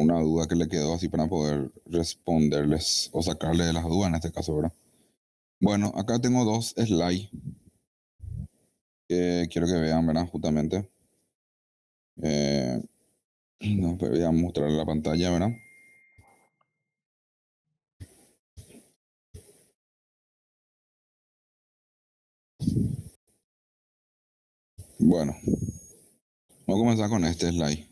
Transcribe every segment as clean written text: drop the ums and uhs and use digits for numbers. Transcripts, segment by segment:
una duda que le quedó así para poder responderles o sacarle de las dudas en este caso, ¿verdad? Bueno, acá tengo dos slides que quiero que vean, ¿verdad? Justamente. Eh, no, pero voy a mostrar la pantalla, ¿verdad? Bueno, vamos a comenzar con este slide.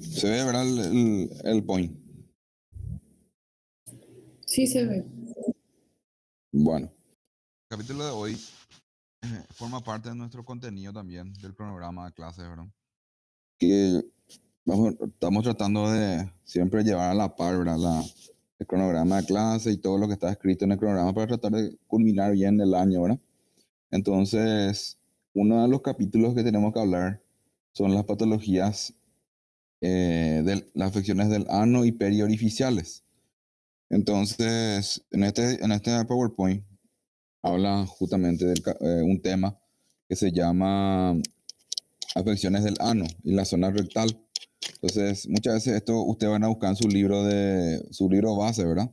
Se ve, ¿verdad? El point. Sí se ve. Bueno, el capítulo de hoy forma parte de nuestro contenido también, del cronograma de clases, ¿verdad? Que estamos tratando de siempre llevar a la par, ¿verdad? El cronograma de clase y todo lo que está escrito en el cronograma para tratar de culminar bien el año, ¿verdad? Entonces, uno de los capítulos que tenemos que hablar son las patologías de las afecciones del ano y periorificiales. Entonces, en este PowerPoint habla justamente de un tema que se llama afecciones del ano y la zona rectal. Entonces, muchas veces esto ustedes van a buscar en su libro base, ¿verdad?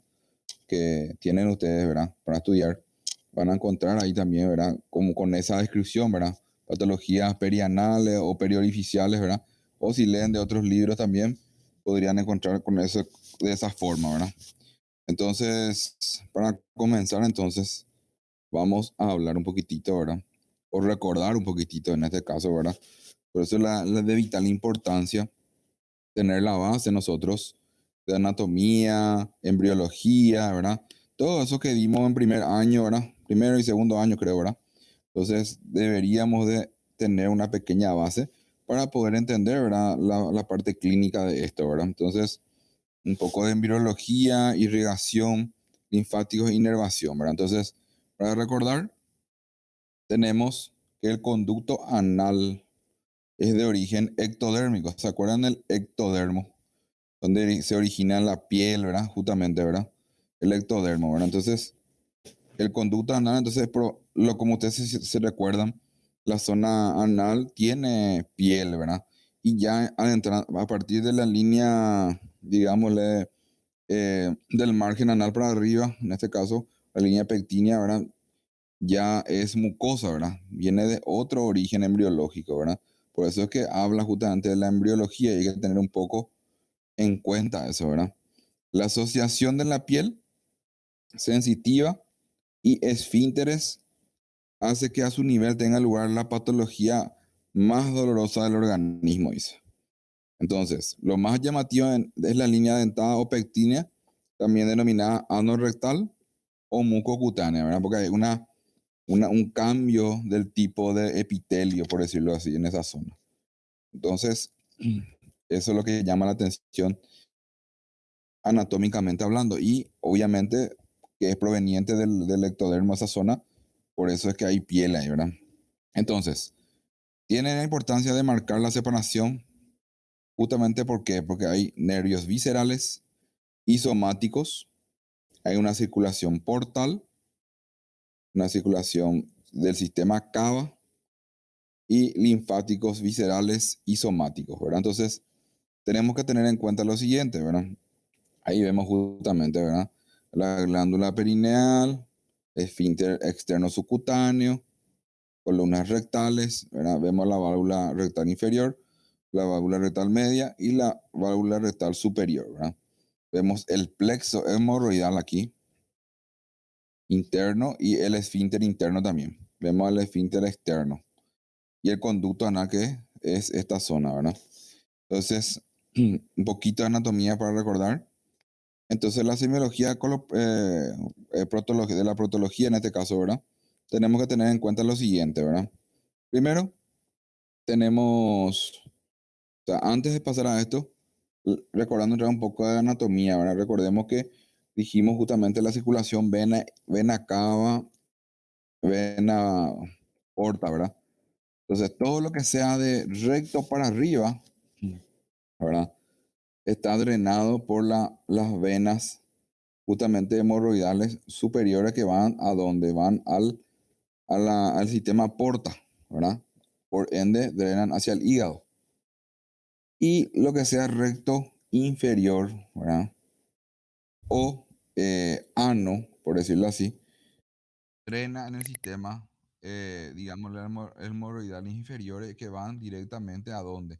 Que tienen ustedes, ¿verdad? Para estudiar. Van a encontrar ahí también, ¿verdad? Como con esa descripción, ¿verdad? Patologías perianales o periorificiales, ¿verdad? O si leen de otros libros también, podrían encontrar con eso de esa forma, ¿verdad? Entonces, para comenzar, entonces, vamos a hablar un poquitito, ¿verdad? O recordar un poquitito en este caso, ¿verdad? Por eso la de vital importancia tener la base nosotros de anatomía, embriología, ¿verdad? Todo eso que dimos en primer año, ¿verdad? Primero y segundo año, creo, ¿verdad? Entonces, deberíamos de tener una pequeña base para poder entender, ¿verdad? La parte clínica de esto, ¿verdad? Entonces, un poco de embriología, irrigación, linfáticos e inervación, ¿verdad? Entonces, para recordar, tenemos que el conducto anal es de origen ectodérmico. ¿Se acuerdan del ectodermo? Donde se origina la piel, ¿verdad? Justamente, ¿verdad? El ectodermo, ¿verdad? Entonces, el conducto anal, entonces, como ustedes se recuerdan, la zona anal tiene piel, ¿verdad? Y ya a partir de la línea, digámosle, del margen anal para arriba, en este caso, la línea pectínea, ¿verdad? Ya es mucosa, ¿verdad? Viene de otro origen embriológico, ¿verdad? Por eso es que habla justamente de la embriología y hay que tener un poco en cuenta eso, ¿verdad? La asociación de la piel sensitiva y esfínteres hace que a su nivel tenga lugar la patología más dolorosa del organismo, dice. Entonces, lo más llamativo es la línea dentada o pectínea, también denominada anorrectal o mucocutánea, ¿verdad? Porque hay un cambio del tipo de epitelio, por decirlo así, en esa zona. Entonces, eso es lo que llama la atención anatómicamente hablando y obviamente que es proveniente del ectodermo esa zona, por eso es que hay piel ahí, ¿verdad? Entonces, tiene la importancia de marcar la separación justamente porque hay nervios viscerales y somáticos, hay una circulación portal, una circulación del sistema cava y linfáticos viscerales y somáticos, ¿verdad? Entonces, tenemos que tener en cuenta lo siguiente, ¿verdad? Ahí vemos justamente, ¿verdad? La glándula perineal, esfínter externo subcutáneo, columnas rectales, ¿verdad? Vemos la válvula rectal inferior, la válvula rectal media y la válvula rectal superior, ¿verdad? Vemos el plexo hemorroidal aquí, interno, y el esfínter interno también. Vemos el esfínter externo y el conducto anal que es esta zona, ¿verdad? Entonces, un poquito de anatomía para recordar. Entonces, la semiología de la protología en este caso, ¿verdad? Tenemos que tener en cuenta lo siguiente, ¿verdad? Primero, tenemos, o sea, antes de pasar a esto, recordando ya un poco de anatomía, ¿verdad? Recordemos que dijimos justamente la circulación vena cava, vena porta, ¿verdad? Entonces, todo lo que sea de recto para arriba, ¿verdad? Está drenado por las venas justamente hemorroidales superiores que van a donde van al sistema porta, ¿verdad? Por ende, drenan hacia el hígado. Y lo que sea recto inferior, ¿verdad? O ano, por decirlo así, drena en el sistema, digamos, hemorroidales inferiores que van directamente a dónde?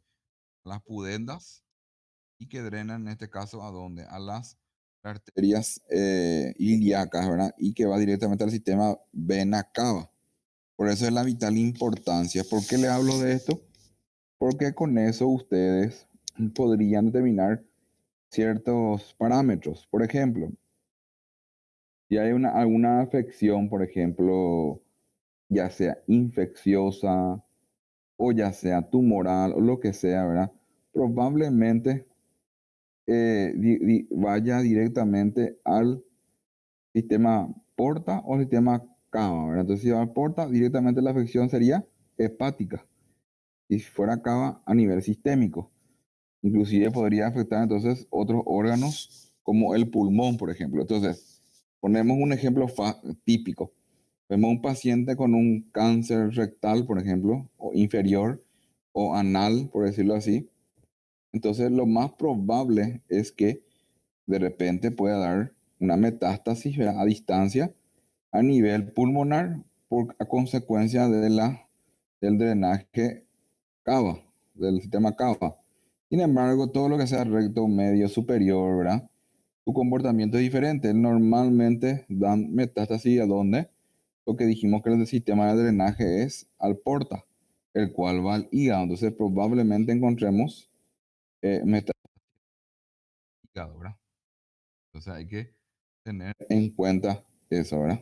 A las pudendas y que drenan en este caso a dónde? A las arterias ilíacas, ¿verdad? Y que va directamente al sistema vena cava. Por eso es la vital importancia. ¿Por qué le hablo de esto? Porque con eso ustedes podrían determinar ciertos parámetros. Por ejemplo, si hay alguna afección, por ejemplo, ya sea infecciosa o ya sea tumoral o lo que sea, ¿verdad? Probablemente vaya directamente al sistema porta o sistema cava, ¿verdad? Entonces, si va al porta, directamente la afección sería hepática. Y si fuera cava, a nivel sistémico. Inclusive podría afectar entonces otros órganos como el pulmón, por ejemplo. Entonces, ponemos un ejemplo típico. Vemos un paciente con un cáncer rectal, por ejemplo, o inferior, o anal, por decirlo así. Entonces, lo más probable es que de repente pueda dar una metástasis, ¿verdad?, a distancia a nivel pulmonar a consecuencia del drenaje cava, del sistema cava. Sin embargo, todo lo que sea recto, medio, superior, ¿verdad? Su comportamiento es diferente. Normalmente dan metástasis a donde lo que dijimos que el sistema de drenaje es al porta, el cual va al hígado. Entonces, probablemente encontremos metástasis al hígado, ¿verdad? Entonces, hay que tener en cuenta eso, ¿verdad?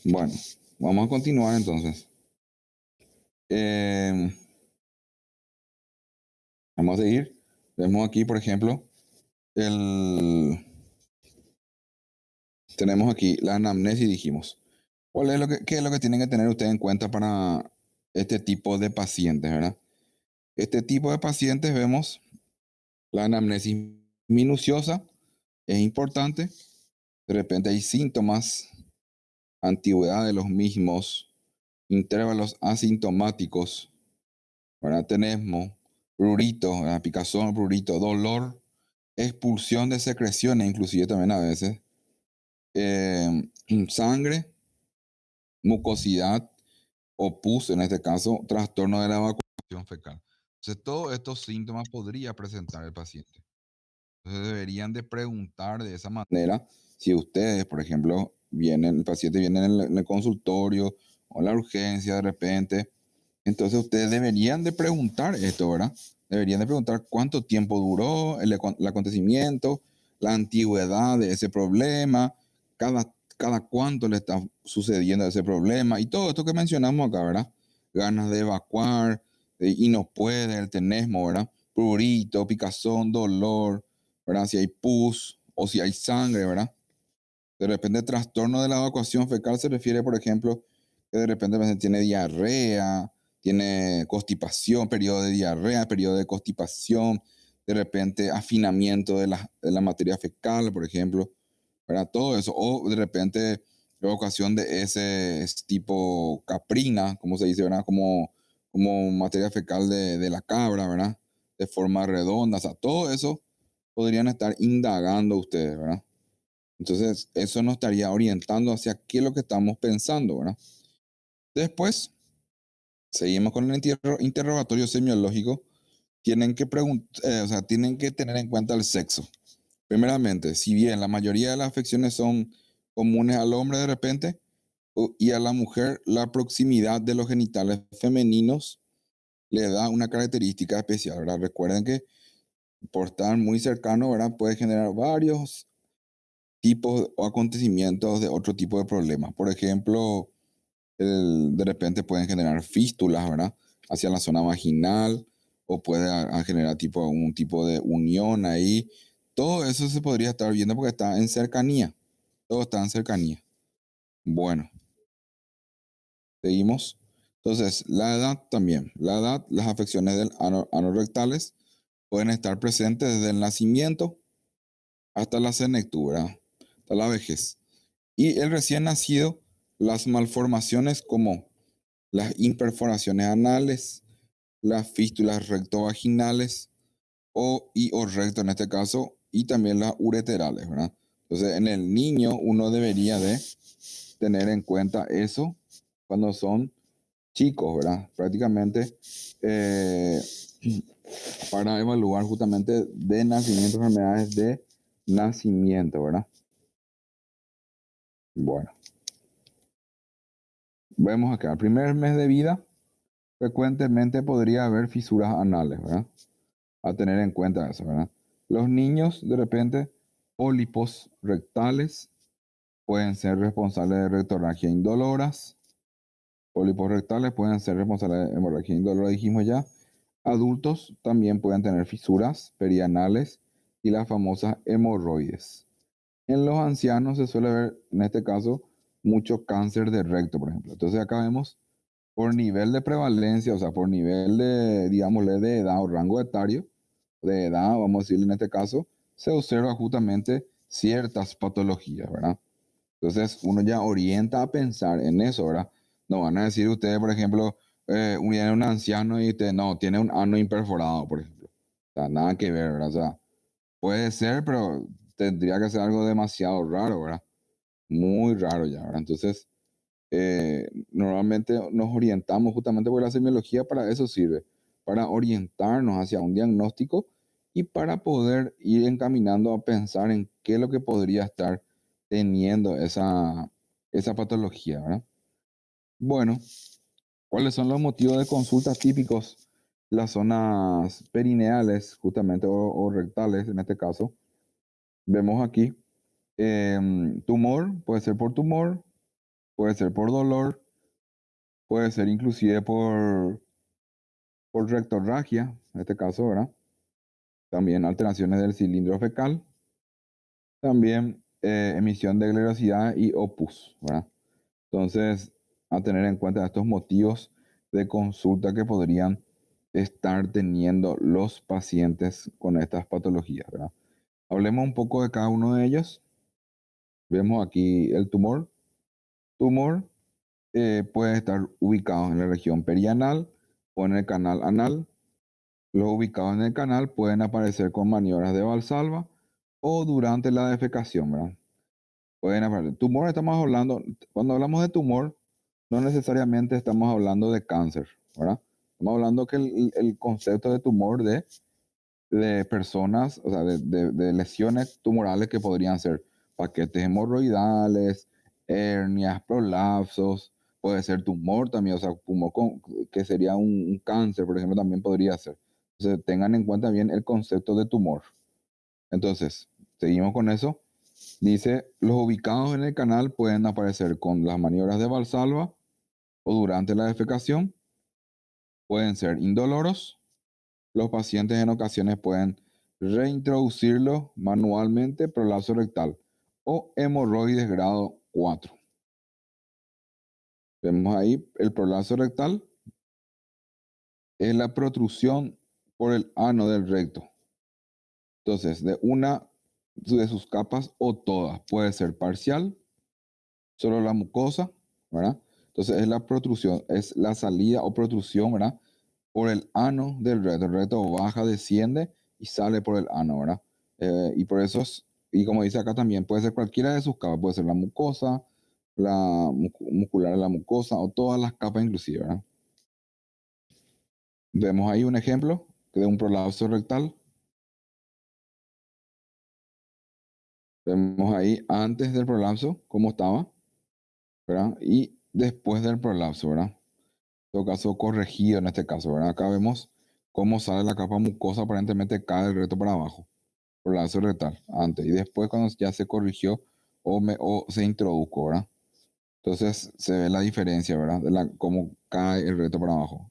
Bueno, vamos a continuar entonces. Eh, Vamos a seguir. Vemos aquí, por ejemplo, el, tenemos aquí la anamnesis, dijimos. ¿Qué es lo que tienen que tener ustedes en cuenta para este tipo de pacientes, verdad? Este tipo de pacientes vemos la anamnesis minuciosa, es importante. De repente hay síntomas, antigüedad de los mismos, intervalos asintomáticos, ¿verdad? Tenemos prurito, ¿verdad? Picazón, prurito, dolor, expulsión de secreciones, inclusive también a veces, eh, sangre, mucosidad o pus, en este caso, trastorno de la evacuación fecal. Entonces, todos estos síntomas podría presentar el paciente. Entonces, deberían de preguntar de esa manera si ustedes, por ejemplo, el paciente viene en el consultorio o en la urgencia de repente. Entonces ustedes deberían de preguntar esto, ¿verdad? Deberían de preguntar cuánto tiempo duró el acontecimiento, la antigüedad de ese problema, cada cuánto le está sucediendo ese problema y todo esto que mencionamos acá, ¿verdad? Ganas de evacuar y no puede, el tenesmo, ¿verdad? Prurito, picazón, dolor, ¿verdad? Si hay pus o si hay sangre, ¿verdad? De repente, trastorno de la evacuación fecal se refiere, por ejemplo, que de repente tiene diarrea, tiene constipación, periodo de diarrea, periodo de constipación, de repente afinamiento de la materia fecal, por ejemplo, ¿verdad? Todo eso. O de repente evacuación de ese tipo caprina, como se dice, ¿verdad? Como materia fecal de la cabra, ¿verdad? De forma redonda. O sea, todo eso podrían estar indagando ustedes, ¿verdad? Entonces, eso nos estaría orientando hacia qué es lo que estamos pensando, ¿verdad? Después, seguimos con el interrogatorio semiológico. Tienen que tener en cuenta el sexo. Primeramente, si bien la mayoría de las afecciones son comunes al hombre de repente, y a la mujer, la proximidad de los genitales femeninos le da una característica especial, ¿verdad? Recuerden que por estar muy cercano, ¿verdad? Puede generar varios tipos o acontecimientos de otro tipo de problemas. Por ejemplo, de repente pueden generar fístulas, ¿verdad? Hacia la zona vaginal o puede a generar un tipo de unión ahí. Todo eso se podría estar viendo porque está en cercanía. Todo está en cercanía. Bueno, seguimos. Entonces, la edad también. La edad, las afecciones del anorrectales pueden estar presentes desde el nacimiento hasta la senectud, hasta la vejez. Y el recién nacido, las malformaciones como las imperforaciones anales, las fístulas rectovaginales, o recto en este caso, y también las ureterales, ¿verdad? Entonces, en el niño uno debería de tener en cuenta eso cuando son chicos, ¿verdad? Prácticamente eh, para evaluar justamente de nacimiento, enfermedades de nacimiento, ¿verdad? Bueno, vemos acá, el primer mes de vida, frecuentemente podría haber fisuras anales, ¿verdad? A tener en cuenta eso, ¿verdad? Los niños, de repente, pólipos rectales pueden ser responsables de rectorragia indoloras. Pólipos rectales pueden ser responsables de hemorragia indolora, dijimos ya. Adultos también pueden tener fisuras perianales y las famosas hemorroides. En los ancianos se suele ver, en este caso, mucho cáncer de recto, por ejemplo. Entonces acá vemos por nivel de prevalencia, o sea, por nivel de, digámosle, de edad o rango etario, de edad, vamos a decirle en este caso, se observa justamente ciertas patologías, ¿verdad? Entonces uno ya orienta a pensar en eso, ¿verdad? No van a decir ustedes, por ejemplo, viene un anciano y usted, no, tiene un ano imperforado, por ejemplo. O sea, nada que ver, ¿verdad? O sea, puede ser, pero tendría que ser algo demasiado raro, ¿verdad? Muy raro ya, ¿verdad? Entonces, normalmente nos orientamos justamente porque la semiología para eso sirve, para orientarnos hacia un diagnóstico y para poder ir encaminando a pensar en qué es lo que podría estar teniendo esa patología, ¿verdad? Bueno, ¿cuáles son los motivos de consulta típicos? Las zonas perineales, justamente, o rectales en este caso. Vemos aquí, tumor, puede ser por tumor, puede ser por dolor, puede ser inclusive por rectorragia, en este caso, ¿verdad? También alteraciones del cilindro fecal, también emisión de glerosidad y opus, ¿verdad? Entonces, a tener en cuenta estos motivos de consulta que podrían estar teniendo los pacientes con estas patologías, ¿verdad? Hablemos un poco de cada uno de ellos. Vemos aquí el tumor. Tumor puede estar ubicado en la región perianal o en el canal anal. Los ubicados en el canal pueden aparecer con maniobras de Valsalva o durante la defecación, ¿verdad? Pueden aparecer. Tumor, estamos hablando, cuando hablamos de tumor, no necesariamente estamos hablando de cáncer, ¿verdad? Estamos hablando que el concepto de tumor de personas, o sea, de lesiones tumorales que podrían ser paquetes hemorroidales, hernias, prolapsos, puede ser tumor también, o sea, tumor que sería un cáncer, por ejemplo, también podría ser. Entonces, tengan en cuenta bien el concepto de tumor. Entonces, seguimos con eso. Dice, los ubicados en el canal pueden aparecer con las maniobras de Valsalva o durante la defecación. Pueden ser indoloros. Los pacientes en ocasiones pueden reintroducirlo manualmente, prolapso rectal o hemorroides grado 4. Vemos ahí el prolapso rectal es la protrusión por el ano del recto. Entonces, de una de sus capas o todas, puede ser parcial, solo la mucosa, ¿verdad? Entonces es la protrusión, es la salida o protrusión, ¿verdad? Por el ano del recto. El recto baja, desciende y sale por el ano, ¿verdad? Y por eso, y como dice acá también, puede ser cualquiera de sus capas, puede ser la mucosa, la muscular de la mucosa o todas las capas inclusive, ¿verdad? Vemos ahí un ejemplo de un prolapso rectal. Vemos ahí antes del prolapso, cómo estaba, ¿verdad? Y después del prolapso, ¿verdad? En todo caso, corregido en este caso, ¿verdad? Acá vemos cómo sale la capa mucosa, aparentemente cae el recto para abajo. Prolapso rectal, antes. Y después cuando ya se corrigió o se introdujo, ¿verdad? Entonces se ve la diferencia, ¿verdad? De cómo cae el recto para abajo.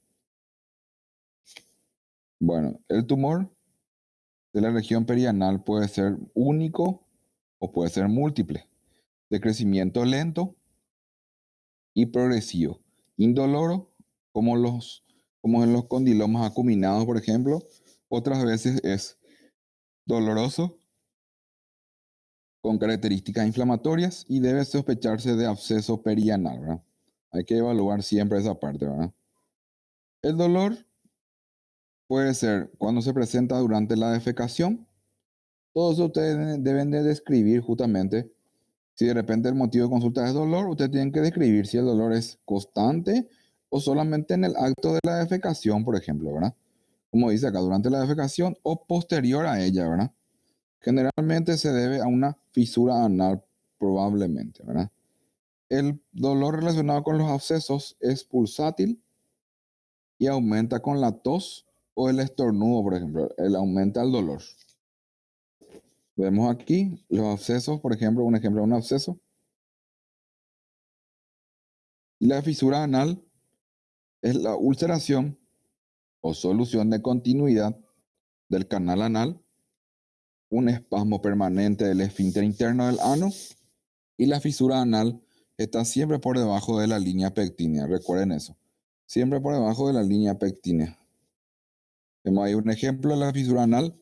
Bueno, el tumor de la región perianal puede ser único o puede ser múltiple, de crecimiento lento y progresivo, indoloro, como, como en los condilomas acuminados, por ejemplo. Otras veces es doloroso, con características inflamatorias y debe sospecharse de absceso perianal, ¿verdad? Hay que evaluar siempre esa parte, ¿verdad? El dolor puede ser cuando se presenta durante la defecación. Todo eso ustedes deben de describir justamente. Si de repente el motivo de consulta es dolor, ustedes tienen que describir si el dolor es constante o solamente en el acto de la defecación, por ejemplo, ¿verdad? Como dice acá, durante la defecación o posterior a ella, ¿verdad? Generalmente se debe a una fisura anal, probablemente, ¿verdad? El dolor relacionado con los abscesos es pulsátil y aumenta con la tos o el estornudo, por ejemplo. Él aumenta el dolor. Vemos aquí los abscesos, por ejemplo, un ejemplo de un absceso. La fisura anal es la ulceración o solución de continuidad del canal anal, un espasmo permanente del esfínter interno del ano y la fisura anal está siempre por debajo de la línea pectínea. Recuerden eso. Siempre por debajo de la línea pectínea. Vemos ahí un ejemplo de la fisura anal.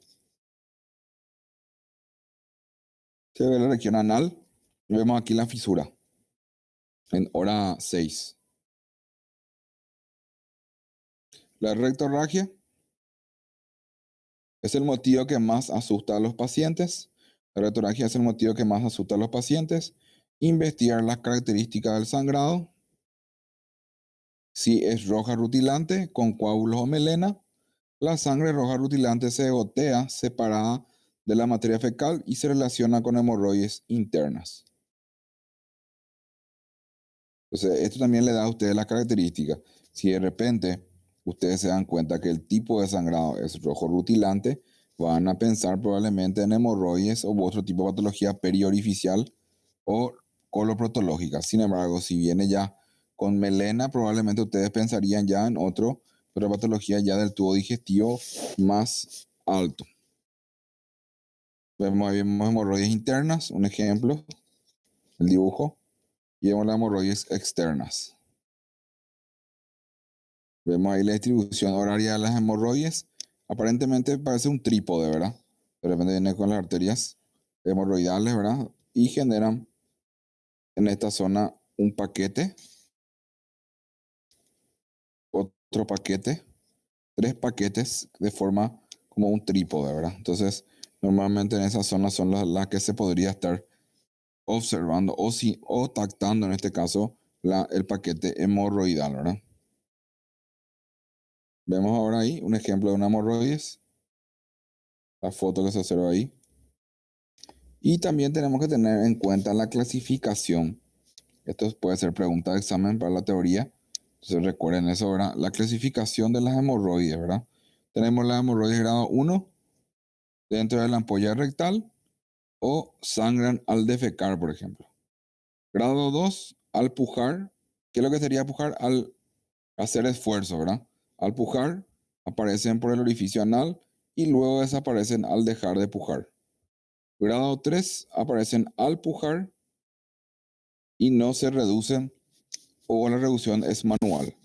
Se ve la región anal. Vemos aquí la fisura en hora 6. La rectorragia es el motivo que más asusta a los pacientes. La rectorragia es el motivo que más asusta a los pacientes. Investigar las características del sangrado. Si es roja rutilante con coágulos o melena, la sangre roja rutilante se gotea separada de la materia fecal y se relaciona con hemorroides internas. Entonces, esto también le da a ustedes las características. Si de repente ustedes se dan cuenta que el tipo de sangrado es rojo rutilante, van a pensar probablemente en hemorroides o otro tipo de patología periorificial o coloproctológica. Sin embargo, si viene ya con melena, probablemente ustedes pensarían ya en otra patología ya del tubo digestivo más alto. Vemos hemorroides internas, un ejemplo, el dibujo, y vemos las hemorroides externas. Vemos ahí la distribución horaria de las hemorroides. Aparentemente parece un trípode, ¿verdad? De repente viene con las arterias hemorroidales, ¿verdad? Y generan en esta zona un paquete, otro paquete, tres paquetes de forma como un trípode, ¿verdad? Entonces, normalmente en esa zona son las que se podría estar observando o tactando en este caso el paquete hemorroidal, ¿verdad? Vemos ahora ahí un ejemplo de una hemorroides, la foto que se observa ahí. Y también tenemos que tener en cuenta la clasificación. Esto puede ser pregunta de examen para la teoría. Entonces recuerden eso, ¿verdad? La clasificación de las hemorroides, ¿verdad? Tenemos la hemorroides grado 1 dentro de la ampolla rectal o sangran al defecar, por ejemplo. Grado 2, al pujar. ¿Qué es lo que sería pujar? Al hacer esfuerzo, ¿verdad? Al pujar, aparecen por el orificio anal y luego desaparecen al dejar de pujar. Grado 3, aparecen al pujar y no se reducen o la reducción es manual.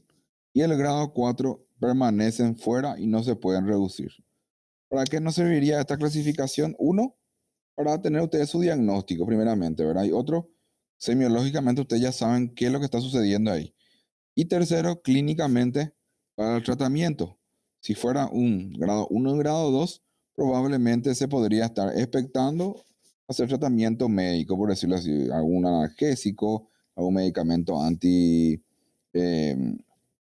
Y el grado 4 permanecen fuera y no se pueden reducir. ¿Para qué nos serviría esta clasificación? Uno, para tener ustedes su diagnóstico primeramente, ¿verdad? Y otro, semiológicamente ustedes ya saben qué es lo que está sucediendo ahí. Y tercero, clínicamente para el tratamiento. Si fuera un grado 1 y grado 2, probablemente se podría estar expectando hacer tratamiento médico, por decirlo así, algún analgésico, algún medicamento eh,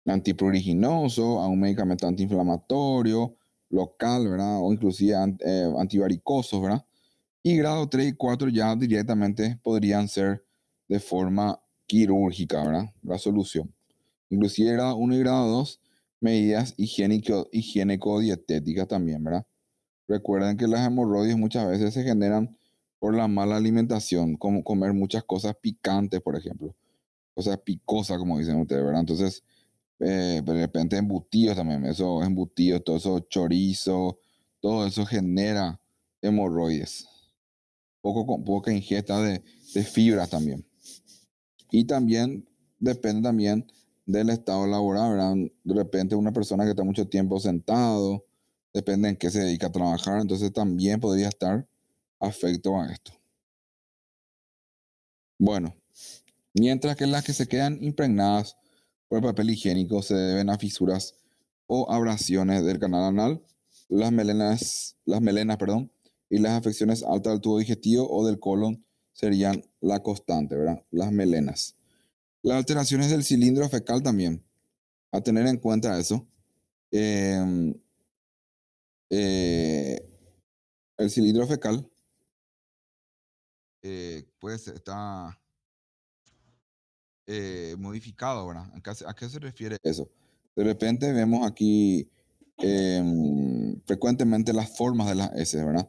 antipruriginoso, algún medicamento antiinflamatorio, local, ¿verdad? O inclusive antivaricosos, ¿verdad? Y grado 3 y 4 ya directamente podrían ser de forma quirúrgica, ¿verdad? La solución. Inclusive grado 1 y grado 2, medidas higiénico-dietéticas también, ¿verdad? Recuerden que las hemorroides muchas veces se generan por la mala alimentación, como comer muchas cosas picantes, por ejemplo. Cosas picosas, como dicen ustedes, ¿verdad? Entonces, de repente embutidos también, esos embutidos, todo eso chorizo, todo eso genera hemorroides. Poca ingesta de fibras también. Y también depende también del estado laboral, ¿verdad? De repente una persona que está mucho tiempo sentado, depende en qué se dedica a trabajar, entonces también podría estar afecto a esto. Bueno, mientras que las que se quedan impregnadas por el papel higiénico se deben a fisuras o abrasiones del canal anal, las melenas, perdón, y las afecciones altas del tubo digestivo o del colon serían la constante, ¿verdad? Las melenas. Las alteraciones del cilindro fecal también, a tener en cuenta eso. Eh, eh, el cilindro fecal pues está modificado, ¿verdad? ¿A qué se refiere eso? De repente vemos aquí frecuentemente las formas de las S, ¿verdad?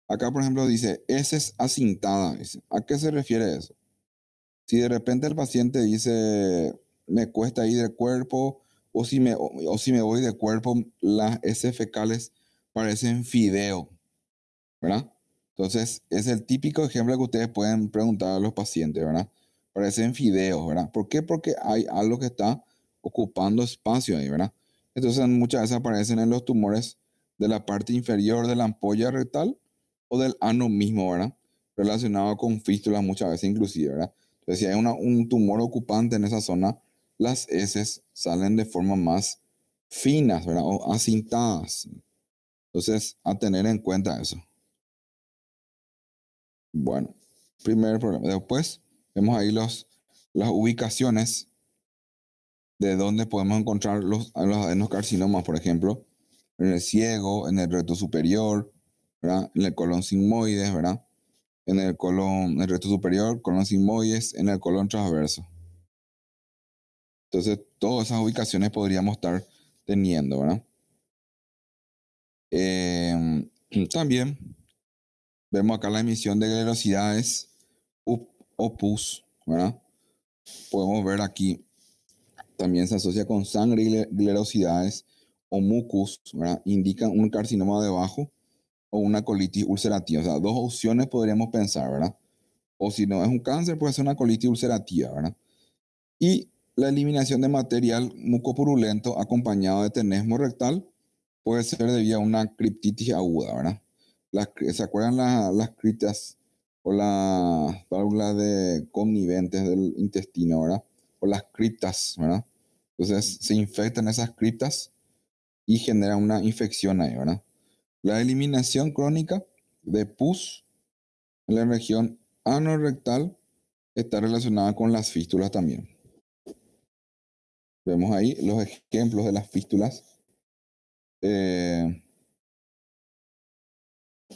Acá, por ejemplo, dice heces acintada. ¿A qué se refiere eso? Si de repente el paciente dice, me cuesta ir de cuerpo, o si me voy de cuerpo, las heces fecales parecen fideo, ¿verdad? Entonces, es el típico ejemplo que ustedes pueden preguntar a los pacientes, ¿verdad? Parecen fideos, ¿verdad? ¿Por qué? Porque hay algo que está ocupando espacio ahí, ¿verdad? Entonces, muchas veces aparecen en los tumores de la parte inferior de la ampolla rectal o del ano mismo, ¿verdad? Relacionado con fístulas muchas veces inclusive, ¿verdad? Entonces, si hay un tumor ocupante en esa zona, las heces salen de forma más finas, ¿verdad? O acintadas. Entonces, a tener en cuenta eso. Bueno, primer problema. Después vemos ahí las ubicaciones de donde podemos encontrar los adenocarcinomas, por ejemplo, en el ciego, en el recto superior, ¿verdad? En el colon sigmoides, ¿verdad? En el recto superior, colon sigmoides, en el colon transverso. Entonces, todas esas ubicaciones podríamos estar teniendo, ¿verdad? También vemos acá la emisión de glerosidades o pus, ¿verdad? Podemos ver aquí, también se asocia con sangre y glerosidades o mucus, ¿verdad? Indican un carcinoma de bajo o una colitis ulcerativa. O sea, dos opciones podríamos pensar, ¿verdad? O si no es un cáncer, puede ser una colitis ulcerativa, ¿verdad? Y la eliminación de material mucopurulento acompañado de tenesmo rectal puede ser debido a una criptitis aguda, ¿verdad? ¿Se acuerdan las criptas o las válvulas de conniventes del intestino, ¿verdad? O las criptas, ¿verdad? Entonces se infectan esas criptas y genera una infección ahí, ¿verdad? La eliminación crónica de pus en la región anorrectal está relacionada con las fístulas también. Vemos ahí los ejemplos de las fístulas.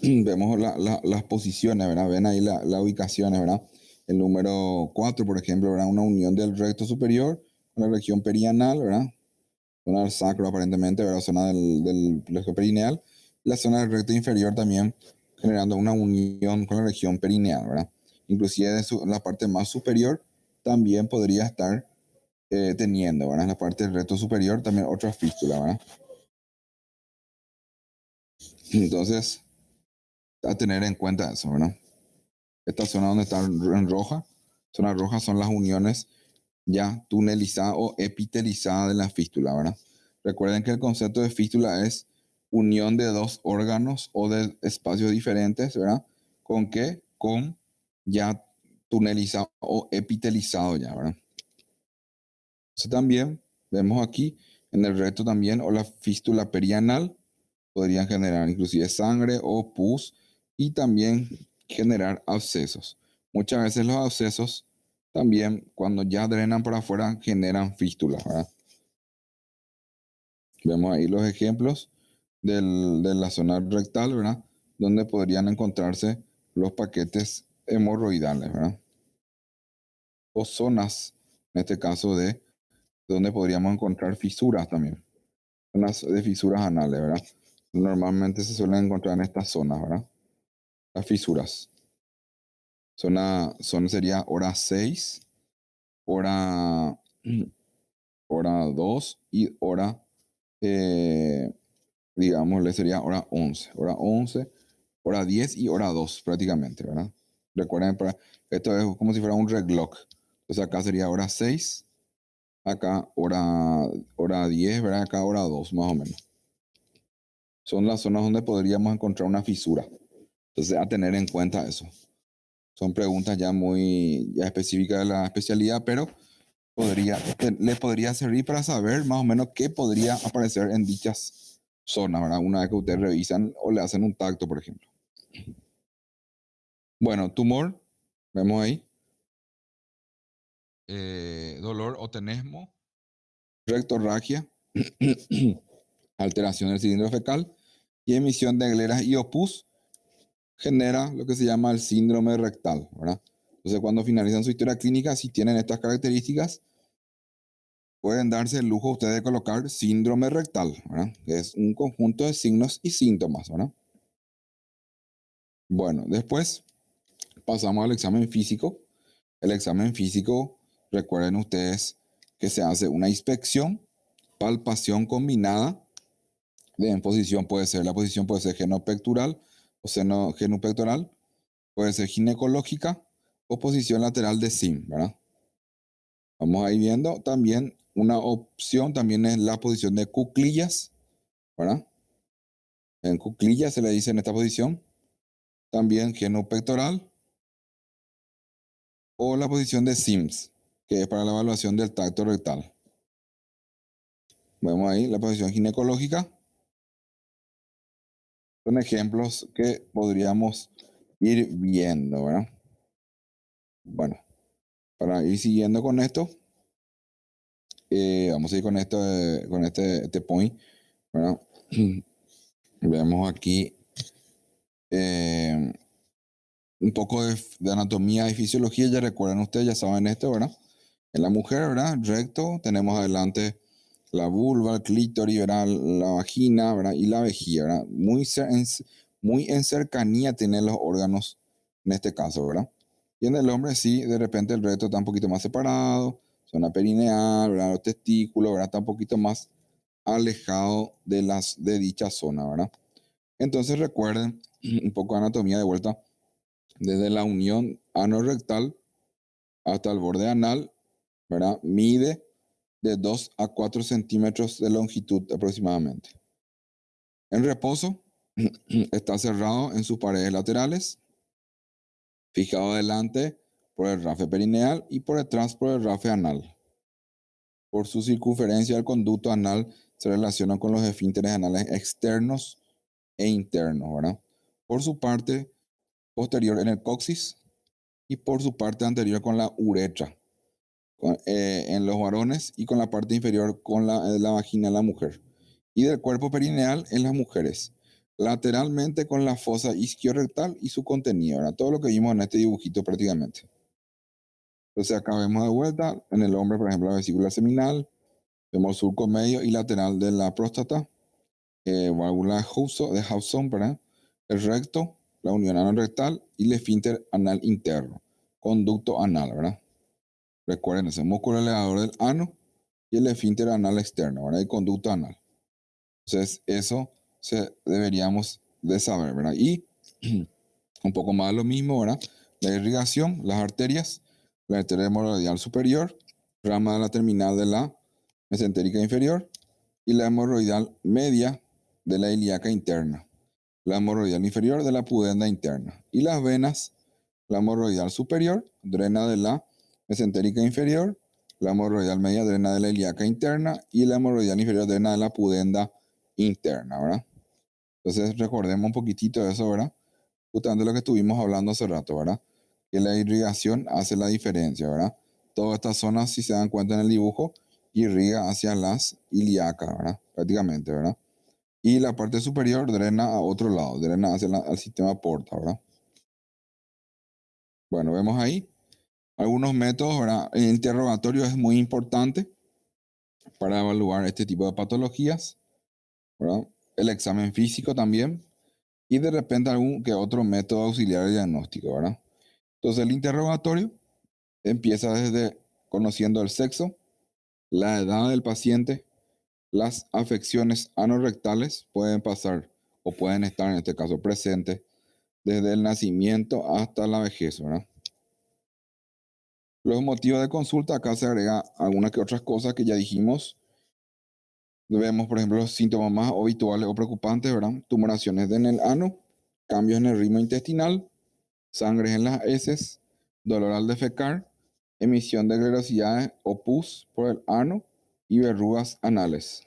Vemos las posiciones, ¿verdad? Ven ahí las ubicaciones, ¿verdad? El número 4, por ejemplo, ¿verdad? Una unión del recto superior con la región perianal, ¿verdad? Zona del sacro aparentemente, ¿verdad? Zona del plexo perineal. La zona del recto inferior también generando una unión con la región perineal, ¿verdad? Inclusive la parte más superior también podría estar teniendo, ¿verdad? En la parte del recto superior también otra fístula, ¿verdad? Entonces, a tener en cuenta eso, ¿verdad? Esta zona donde está en roja, zonas rojas son las uniones ya tunelizadas o epitelizadas de la fístula, ¿verdad? Recuerden que el concepto de fístula es unión de dos órganos o de espacios diferentes, ¿verdad? ¿Con qué? Con ya tunelizado o epitelizado ya, ¿verdad? Entonces también vemos aquí en el recto también o la fístula perianal podrían generar inclusive sangre o pus y también generar abscesos. Muchas veces los abscesos también cuando ya drenan para afuera generan fístulas, ¿verdad? Vemos ahí los ejemplos de la zona rectal, ¿verdad? Donde podrían encontrarse los paquetes hemorroidales, ¿verdad? O zonas, en este caso, de donde podríamos encontrar fisuras también. Zonas de fisuras anales, ¿verdad? Normalmente se suelen encontrar en estas zonas, ¿verdad? Las fisuras. Sería hora 6, hora, hora 2 y hora, eh, digámosle, sería hora 11. Hora 11, hora 10 y hora 2 prácticamente, ¿verdad? Recuerden, esto es como si fuera un reloj. Entonces acá sería hora 6, acá hora 10, ¿verdad? Acá hora 2 más o menos. Son las zonas donde podríamos encontrar una fisura. Entonces a tener en cuenta eso. Son preguntas ya muy específicas de la especialidad, pero les podría servir para saber más o menos qué podría aparecer en dichas zonas, ¿verdad? Una vez que ustedes revisan o le hacen un tacto, por ejemplo. Bueno, tumor, vemos ahí. Dolor o tenesmo. Rectorragia, alteración del cilindro fecal y emisión de gleras y opus genera lo que se llama el síndrome rectal, ¿verdad? Entonces, cuando finalizan su historia clínica, si tienen estas características, pueden darse el lujo ustedes de colocar síndrome rectal, ¿verdad? Que es un conjunto de signos y síntomas, ¿verdad? Bueno, después pasamos al examen físico. El examen físico, recuerden ustedes que se hace una inspección, palpación combinada. En posición puede ser, la posición puede ser genopectoral o genupectoral, puede ser ginecológica o posición lateral de SIM, ¿verdad? Vamos a ir viendo también una opción, también es la posición de cuclillas, ¿verdad? En cuclillas se le dice en esta posición, también genopectoral o la posición de SIMS, que es para la evaluación del tacto rectal. Vemos ahí la posición ginecológica. Son ejemplos que podríamos ir viendo, ¿verdad? Bueno, para ir siguiendo con esto, vamos a ir con esto, con este point, ¿verdad? Vemos aquí un poco de anatomía y fisiología. Ya recuerdan ustedes, ya saben esto, ¿verdad? En la mujer, ¿verdad? Recto, tenemos adelante la vulva, el clítoris, ¿verdad? La vagina, ¿verdad? Y la vejiga, ¿verdad? Muy en cercanía tienen los órganos en este caso, ¿verdad? Y en el hombre sí, de repente el recto está un poquito más separado, zona perineal, ¿verdad? Los testículos, ¿verdad? Está un poquito más alejado de dicha zona, ¿verdad? Entonces recuerden un poco de anatomía de vuelta, desde la unión anorrectal hasta el borde anal, ¿verdad? Mide de 2 a 4 centímetros de longitud aproximadamente. En reposo, está cerrado en sus paredes laterales, fijado adelante por el rafe perineal y por detrás por el rafe anal. Por su circunferencia, el conducto anal se relaciona con los esfínteres anales externos e internos, ¿verdad? Por su parte posterior en el coxis y por su parte anterior con la uretra en los varones y con la parte inferior con la vagina en la mujer. Y del cuerpo perineal en las mujeres. Lateralmente con la fosa isquiorrectal y su contenido, ¿verdad? Todo lo que vimos en este dibujito prácticamente. Entonces acá vemos de vuelta en el hombre, por ejemplo, la vesícula seminal, vemos surco medio y lateral de la próstata, válvula de Hudson, ¿verdad? El recto, la unión anal rectal y el esfínter anal interno, conducto anal, ¿verdad? Recuerden ese músculo elevador del ano y el esfínter anal externo, ¿verdad? El conducto anal. Entonces, eso deberíamos de saber, ¿verdad? Y un poco más de lo mismo, ¿verdad? La irrigación, las arterias, la arteria hemorroidal superior, rama de la terminal de la mesentérica inferior y la hemorroidal media de la ilíaca interna, la hemorroidal inferior de la pudenda interna y las venas, la hemorroidal superior drena de la mesentérica inferior, la hemorroidal media drena de la ilíaca interna y la hemorroidal inferior drena de la pudenda interna, ¿verdad? Entonces recordemos un poquitito de eso, ¿verdad? Justamente lo que estuvimos hablando hace rato, ¿verdad? Que la irrigación hace la diferencia, ¿verdad? Todas estas zonas, si se dan cuenta en el dibujo, irriga hacia las ilíacas, ¿verdad? Prácticamente, ¿verdad? Y la parte superior drena a otro lado, drena hacia al sistema porta, ¿verdad? Bueno, vemos ahí algunos métodos, ¿verdad? El interrogatorio es muy importante para evaluar este tipo de patologías, ¿verdad? El examen físico también, y de repente algún que otro método auxiliar de diagnóstico, ¿verdad? Entonces el interrogatorio empieza desde conociendo el sexo, la edad del paciente, las afecciones anorrectales pueden pasar o pueden estar en este caso presentes desde el nacimiento hasta la vejez, ¿verdad? Los motivos de consulta, acá se agrega algunas que otras cosas que ya dijimos. Vemos, por ejemplo, los síntomas más habituales o preocupantes, ¿verdad? Tumoraciones en el ano, cambios en el ritmo intestinal, sangre en las heces, dolor al defecar, emisión de glerosidades o pus por el ano y verrugas anales.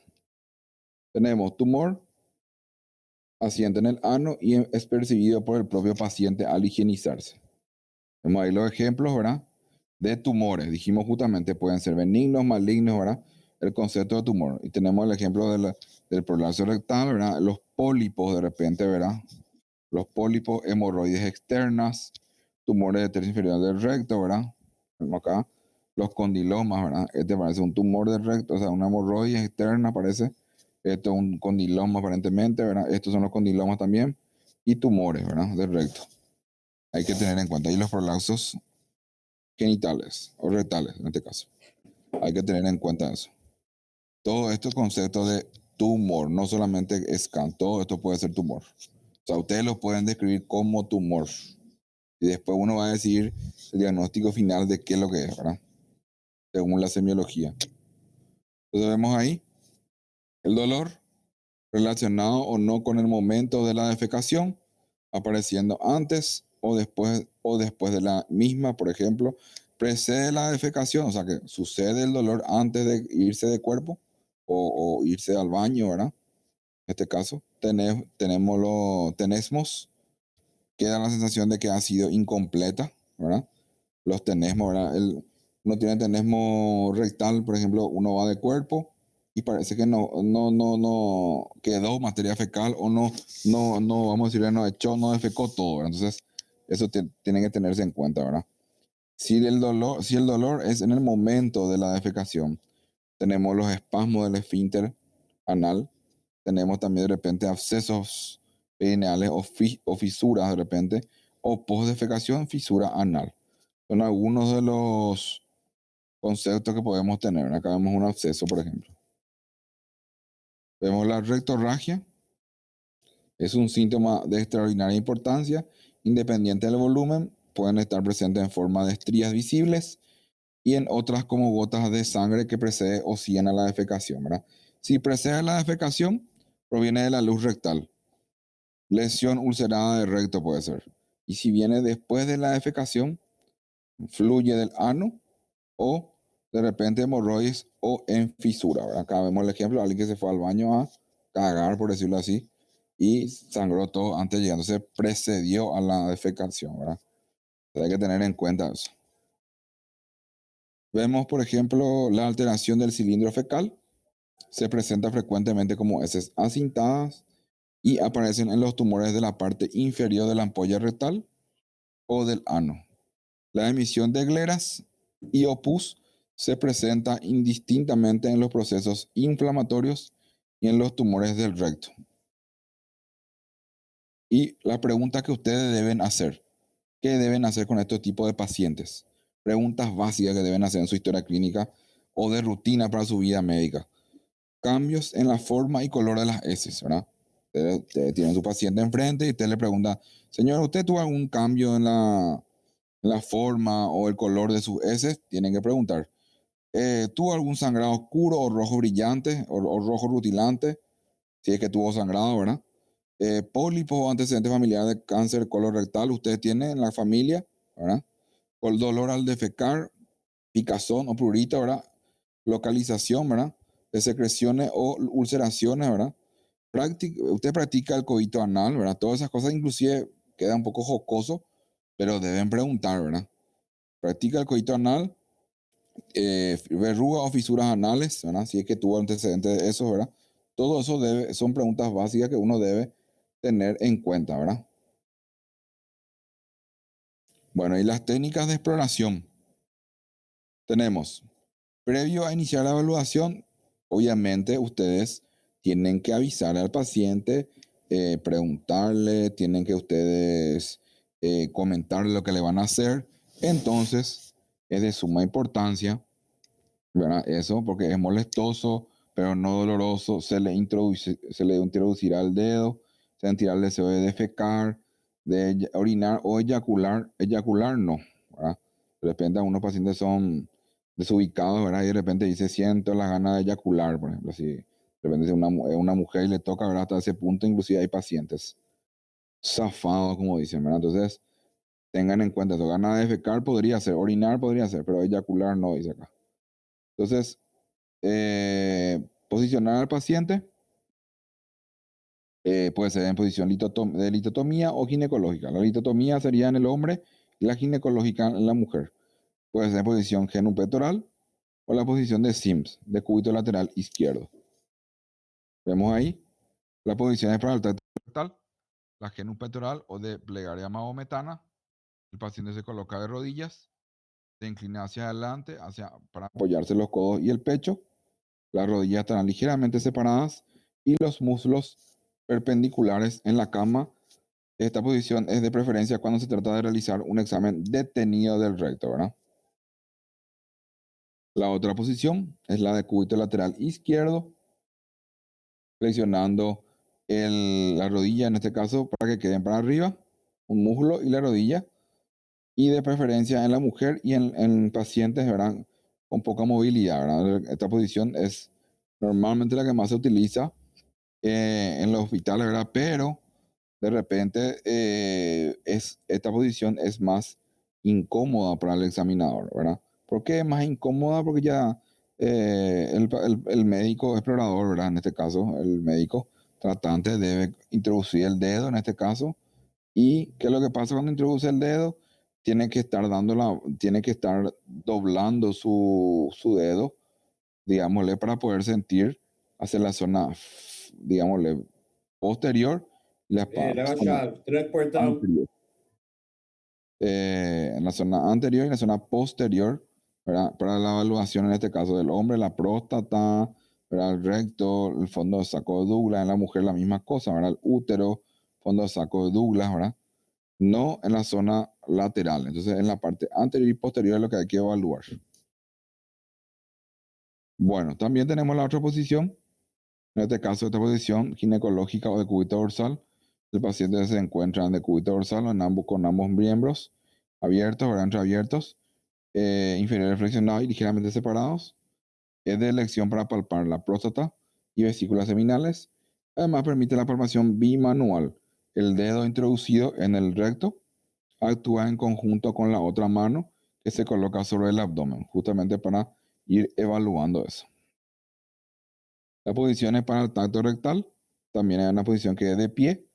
Tenemos tumor, asiente en el ano y es percibido por el propio paciente al higienizarse. Tenemos ahí los ejemplos, ¿verdad? De tumores. Dijimos justamente, pueden ser benignos, malignos, ¿verdad? El concepto de tumor. Y tenemos el ejemplo del prolapso rectal, ¿verdad? Los pólipos de repente, ¿verdad? Los pólipos, hemorroides externas, tumores de tercio inferior del recto, ¿verdad? Tenemos acá los condilomas, ¿verdad? Este parece un tumor del recto, o sea, una hemorroide externa parece. Esto es un condiloma aparentemente, ¿verdad? Estos son los condilomas también. Y tumores, ¿verdad? Del recto. Hay que tener en cuenta. Y los prolapsos genitales o rectales en este caso. Hay que tener en cuenta eso. Todo esto es concepto de tumor, no solamente scan, todo esto puede ser tumor. O sea, ustedes lo pueden describir como tumor. Y después uno va a decir el diagnóstico final de qué es lo que es, ¿verdad? Según la semiología. Entonces vemos ahí el dolor relacionado o no con el momento de la defecación, apareciendo antes o después de la misma, por ejemplo, precede la defecación, o sea que sucede el dolor antes de irse de cuerpo o irse al baño, ¿verdad? En este caso, tenemos que da la sensación de que ha sido incompleta, ¿verdad? Los tenesmos, ¿verdad? Uno tiene tenesmo rectal, por ejemplo, uno va de cuerpo y parece que no quedó materia fecal o no, vamos a decirle, no defecó todo, ¿verdad? Entonces, eso tiene que tenerse en cuenta, ¿verdad? Si el dolor es en el momento de la defecación, tenemos los espasmos del esfínter anal, tenemos también de repente abscesos perineales o fisuras de repente, o postdefecación, fisura anal. Son algunos de los conceptos que podemos tener. Acá vemos un absceso, por ejemplo. Vemos la rectorragia. Es un síntoma de extraordinaria importancia. Independiente del volumen, pueden estar presentes en forma de estrías visibles y en otras como gotas de sangre que precede o siguen a la defecación, ¿verdad? Si precede la defecación, proviene de la luz rectal. Lesión ulcerada del recto puede ser. Y si viene después de la defecación, fluye del ano o de repente hemorroides o en fisura, ¿verdad? Acá vemos el ejemplo de alguien que se fue al baño a cagar, por decirlo así, y sangró todo antes de llegar. Entonces precedió a la defecación, ¿verdad? Entonces hay que tener en cuenta eso. Vemos, por ejemplo, la alteración del cilindro fecal. Se presenta frecuentemente como heces acintadas y aparecen en los tumores de la parte inferior de la ampolla rectal o del ano. La emisión de gleras y opus se presenta indistintamente en los procesos inflamatorios y en los tumores del recto. Y la pregunta que ustedes deben hacer, ¿qué deben hacer con estos tipos de pacientes? Preguntas básicas que deben hacer en su historia clínica o de rutina para su vida médica. Cambios en la forma y color de las heces, ¿verdad? Usted tiene a su paciente enfrente y usted le pregunta, señor, ¿usted tuvo algún cambio en la forma o el color de sus heces? Tienen que preguntar. ¿Tuvo algún sangrado oscuro o rojo brillante o rojo rutilante? Si es que tuvo sangrado, ¿verdad? Pólipos o antecedentes familiares de cáncer colorectal, usted tiene en la familia, ¿verdad? Con dolor al defecar, picazón o prurito, ¿verdad? Localización, ¿verdad? De secreciones o ulceraciones, ¿verdad? Usted practica el coito anal, ¿verdad? Todas esas cosas inclusive queda un poco jocoso, pero deben preguntar, ¿verdad? Practica el coito anal, verrugas o fisuras anales, ¿verdad? Si es que tuvo antecedentes de eso, ¿verdad? Todo eso son preguntas básicas que uno debe tener en cuenta, ¿verdad? Bueno, y las técnicas de exploración. Tenemos, previo a iniciar la evaluación, obviamente ustedes tienen que avisar al paciente, preguntarle, tienen que ustedes comentarle lo que le van a hacer. Entonces, es de suma importancia, ¿verdad? Eso, porque es molestoso, pero no doloroso. Se le introducirá el dedo, se sentirá el deseo de defecar, de orinar o eyacular. Eyacular no, ¿verdad? De repente algunos pacientes son desubicados, ¿verdad? Y de repente dice, siento las ganas de eyacular, por ejemplo. Si de repente es una mujer y le toca, ¿verdad? Hasta ese punto, inclusive hay pacientes zafados, como dicen, ¿verdad? Entonces, Tengan en cuenta eso. Ganas de defecar podría ser, orinar podría ser, pero eyacular no, dice acá. Entonces, posicionar al paciente puede ser en posición de litotomía o ginecológica. La litotomía sería en el hombre y la ginecológica en la mujer. Puede ser en posición genupectoral o la posición de Sims, de cúbito lateral izquierdo. Vemos ahí las posiciones para el tacto rectal, la genupectoral o de plegaria mahometana. El paciente se coloca de rodillas, se inclina hacia adelante para apoyarse los codos y el pecho. Las rodillas estarán ligeramente separadas y los muslos perpendiculares en la cama. Esta posición es de preferencia cuando se trata de realizar un examen detenido del recto, ¿verdad? La otra posición es la de cúbito lateral izquierdo, flexionando la rodilla en este caso para que queden para arriba, un muslo y la rodilla, y de preferencia en la mujer y en pacientes, ¿verdad?, con poca movilidad, ¿verdad? Esta posición es normalmente la que más se utiliza en los hospitales, ¿verdad? Pero de repente esta posición es más incómoda para el examinador, ¿verdad? ¿Por qué es más incómoda? Porque ya el médico explorador, ¿verdad? En este caso, el médico tratante debe introducir el dedo, en este caso, y ¿qué es lo que pasa cuando introduce el dedo? Tiene que estar doblando su dedo, digámosle, para poder sentir hacia la zona, digámosle, posterior y la zona anterior. En la zona anterior y la zona posterior, ¿verdad? Para la evaluación en este caso del hombre, la próstata, ¿verdad? El recto, el fondo de saco de Douglas, en la mujer la misma cosa, ¿verdad? El útero, fondo de saco de Douglas, ¿verdad? No en la zona lateral. Entonces, en la parte anterior y posterior es lo que hay que evaluar. Bueno, también tenemos la otra posición. En este caso, esta posición ginecológica o de cúbito dorsal. El paciente se encuentra en decúbito dorsal con ambos miembros abiertos, ¿verdad? Entreabiertos, inferiores flexionados y ligeramente separados. Es de elección para palpar la próstata y vesículas seminales. Además, permite la palpación bimanual. El dedo introducido en el recto actúa en conjunto con la otra mano que se coloca sobre el abdomen, justamente para ir evaluando eso. La posición es para el tacto rectal. También hay una posición que es de pie.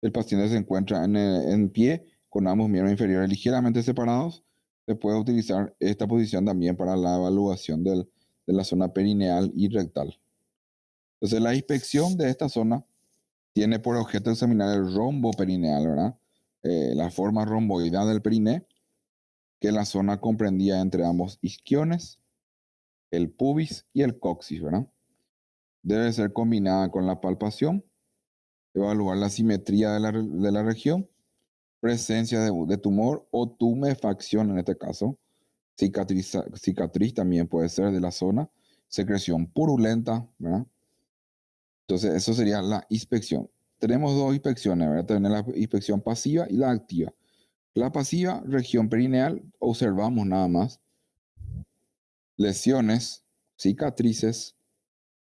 El paciente se encuentra en pie con ambos miembros inferiores ligeramente separados. Se puede utilizar esta posición también para la evaluación de la zona perineal y rectal. Entonces, la inspección de esta zona tiene por objeto examinar el rombo perineal, ¿verdad? La forma romboidal del periné, que la zona comprendía entre ambos isquiones, el pubis y el coxis, ¿verdad? Debe ser combinada con la palpación, evaluar la simetría de la región, presencia de tumor o tumefacción en este caso, cicatriz también puede ser de la zona, secreción purulenta, ¿verdad? Entonces, eso sería la inspección. Tenemos dos inspecciones, ¿verdad? Tenemos la inspección pasiva y la activa. La pasiva, región perineal, observamos nada más lesiones, cicatrices,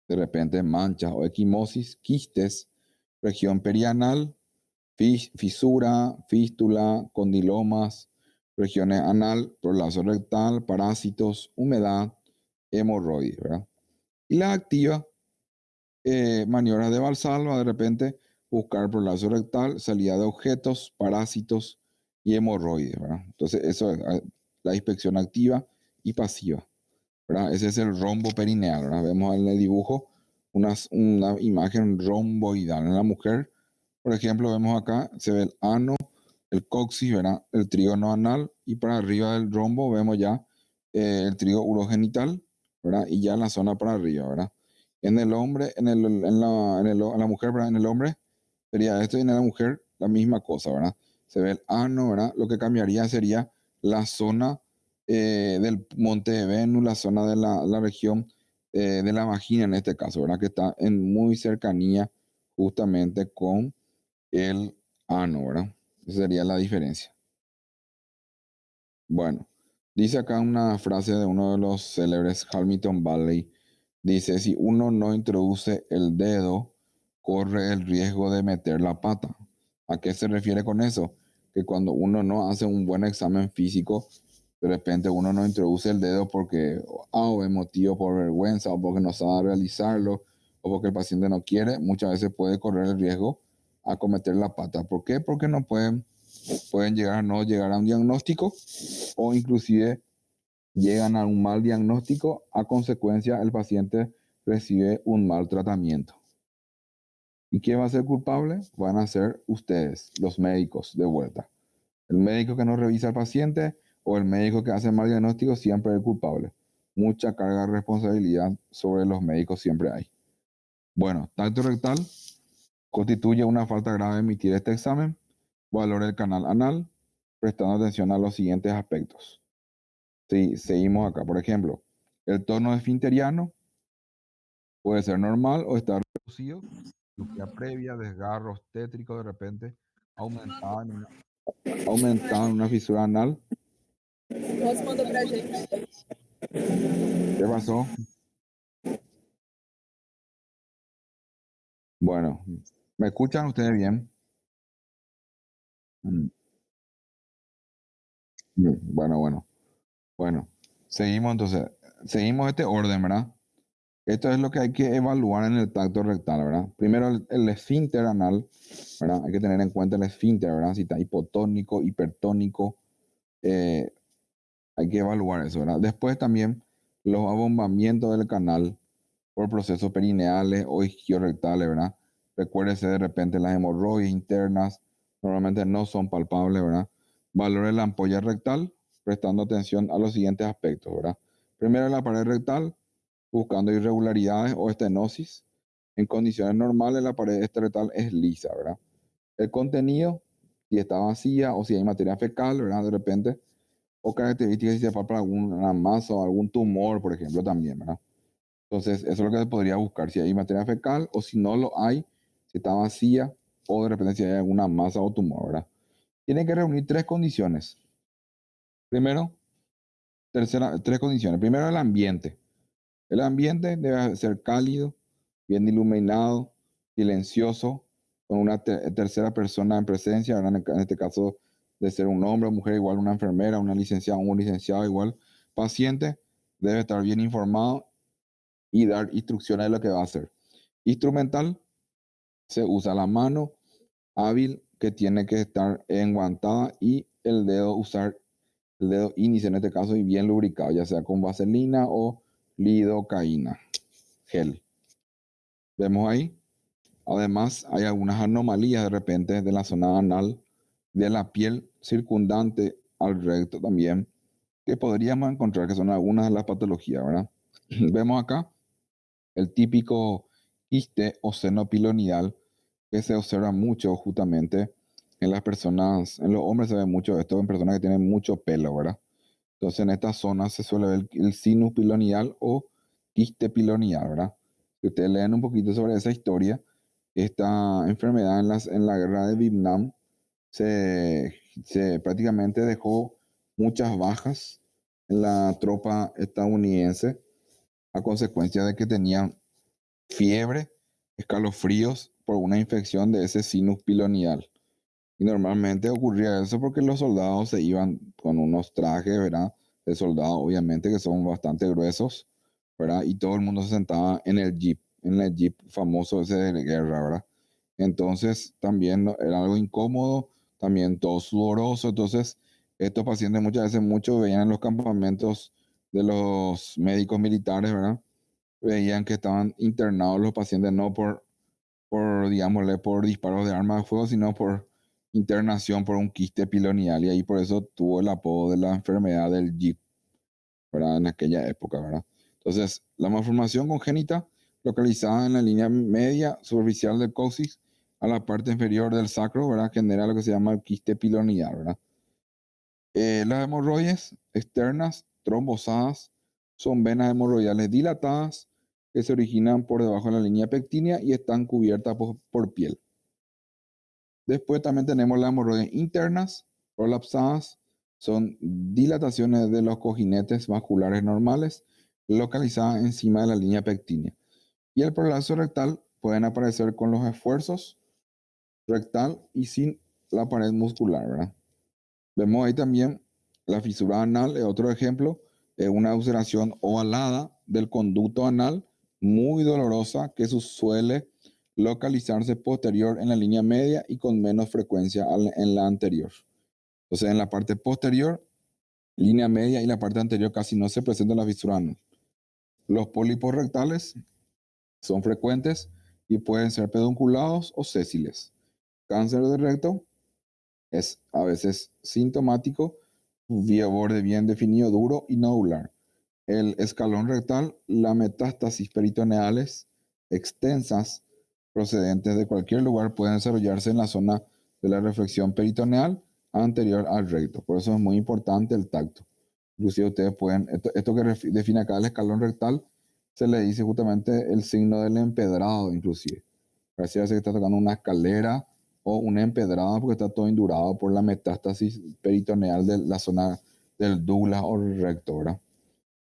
de repente manchas o equimosis, quistes, región perianal, fisura, fístula, condilomas, regiones anal, prolapso rectal, parásitos, humedad, hemorroides, ¿verdad? Y la activa, maniobras de Valsalva, de repente buscar prolapso rectal, salida de objetos, parásitos y hemorroides, ¿verdad? Entonces, eso es la inspección activa y pasiva, ¿verdad? Ese es el rombo perineal, ¿verdad? Vemos en el dibujo una imagen romboidal. En la mujer, por ejemplo, vemos acá, se ve el ano, el coxis, ¿verdad? El trígono anal, y para arriba del rombo vemos ya el trígono urogenital, ¿verdad? Y ya la zona para arriba, ¿verdad? En el hombre, en la mujer, ¿verdad? En el hombre sería esto, y en la mujer la misma cosa, ¿verdad? Se ve el ano, ¿verdad? Lo que cambiaría sería la zona del monte de Venus, la zona de la región de la vagina en este caso, ¿verdad? Que está en muy cercanía justamente con el ano, ¿verdad? Esa sería la diferencia. Bueno, dice acá una frase de uno de los célebres, Hamilton Valley. Dice, si uno no introduce el dedo, corre el riesgo de meter la pata. ¿A qué se refiere con eso? que cuando uno no hace un buen examen físico, de repente uno no introduce el dedo porque o es motivo por vergüenza o porque no sabe realizarlo o porque el paciente no quiere, muchas veces puede correr el riesgo a cometer la pata. ¿Por qué? Porque no pueden llegar a no llegar a un diagnóstico o inclusive llegan a un mal diagnóstico, a consecuencia el paciente recibe un mal tratamiento. ¿Y quién va a ser culpable? Van a ser ustedes, los médicos, de vuelta. El médico que no revisa al paciente o el médico que hace mal diagnóstico siempre es el culpable. Mucha carga de responsabilidad sobre los médicos siempre hay. Bueno, tacto rectal constituye una falta grave de emitir este examen. Valora el canal anal, prestando atención a los siguientes aspectos. Si seguimos acá, por ejemplo, el tono esfinteriano puede ser normal o estar reducido. Cirugía previa, desgarros tétricos de repente, aumentado en una fisura anal. ¿Qué pasó? Bueno, ¿me escuchan ustedes bien? Mm, Bueno. Bueno, seguimos entonces. Seguimos este orden, ¿verdad? Esto es lo que hay que evaluar en el tacto rectal, ¿verdad? Primero el esfínter anal, ¿verdad? Hay que tener en cuenta el esfínter, ¿verdad? Si está hipotónico, hipertónico, eh, hay que evaluar eso, ¿verdad? Después también los abombamientos del canal por procesos perineales o isquiorrectales, ¿verdad? Recuérdese de repente las hemorroides internas, normalmente no son palpables, ¿verdad? Valore la ampolla rectal, prestando atención a los siguientes aspectos, ¿verdad? Primero la pared rectal, buscando irregularidades o estenosis. En condiciones normales la pared rectal es lisa, ¿verdad? El contenido, si está vacía o si hay materia fecal, ¿verdad? De repente, o características si se palpa alguna masa o algún tumor, por ejemplo, también, ¿verdad? Entonces, eso es lo que se podría buscar, si hay materia fecal o si no lo hay, si está vacía o de repente si hay alguna masa o tumor, ¿verdad? Tiene que reunir tres condiciones. Primero, tres condiciones. Primero, el ambiente. El ambiente debe ser cálido, bien iluminado, silencioso, con una tercera persona en presencia, ¿verdad? En este caso de ser un hombre o mujer, igual una enfermera, una licenciada, un licenciado, igual. Paciente debe estar bien informado y dar instrucciones de lo que va a hacer. Instrumental, se usa la mano hábil que tiene que estar enguantada y usar el dedo índice en este caso y bien lubricado, ya sea con vaselina o lidocaína, gel. ¿Vemos ahí? Además, hay algunas anomalías de repente de la zona anal, de la piel circundante al recto también, que podríamos encontrar que son algunas de las patologías, ¿verdad? Vemos acá el típico quiste o seno pilonidal que se observa mucho justamente en las personas, en los hombres se ve mucho esto, en personas que tienen mucho pelo, ¿verdad? Entonces en esta zona se suele ver el sinus pilonial o quiste pilonial, ¿verdad? Si ustedes leen un poquito sobre esa historia, esta enfermedad en la guerra de Vietnam se prácticamente dejó muchas bajas en la tropa estadounidense a consecuencia de que tenían fiebre, escalofríos por una infección de ese sinus pilonial. Y normalmente ocurría eso porque los soldados se iban con unos trajes, ¿verdad? De soldado, obviamente, que son bastante gruesos, ¿verdad? Y todo el mundo se sentaba en el jeep famoso ese de guerra, ¿verdad? Entonces también era algo incómodo, también todo sudoroso. Entonces, estos pacientes muchas veces, muchos veían en los campamentos de los médicos militares, ¿verdad? Veían que estaban internados los pacientes no digámosle, por disparos de arma de fuego, sino por internación por un quiste pilonial. Y ahí por eso tuvo el apodo de la enfermedad del JIP, ¿verdad? En aquella época, ¿verdad? Entonces, la malformación congénita localizada en la línea media superficial del coxis a la parte inferior del sacro, ¿verdad? Genera lo que se llama el quiste pilonial, ¿verdad? Las hemorroides externas trombosadas son venas hemorroidales dilatadas que se originan por debajo de la línea pectínea y están cubiertas por piel. Después también tenemos las hemorroides internas prolapsadas, son dilataciones de los cojinetes vasculares normales localizadas encima de la línea pectínea. Y el prolapso rectal pueden aparecer con los esfuerzos rectal y sin la pared muscular, ¿verdad? Vemos ahí también la fisura anal, es otro ejemplo, es una ulceración ovalada del conducto anal muy dolorosa que suele localizarse posterior en la línea media y con menos frecuencia en la anterior. Entonces, en la parte posterior, línea media y la parte anterior casi no se presenta la fisura anal. Los pólipos rectales son frecuentes y pueden ser pedunculados o sésiles. Cáncer de recto es a veces sintomático, vía borde bien definido, duro y nodular. El escalón rectal, las metástasis peritoneales extensas procedentes de cualquier lugar pueden desarrollarse en la zona de la reflexión peritoneal anterior al recto. Por eso es muy importante el tacto. Inclusive ustedes pueden, esto que define acá el escalón rectal, se le dice justamente el signo del empedrado, inclusive. Parece que está tocando una escalera o una empedrada porque está todo indurado por la metástasis peritoneal de la zona del Douglas o recto, ¿verdad?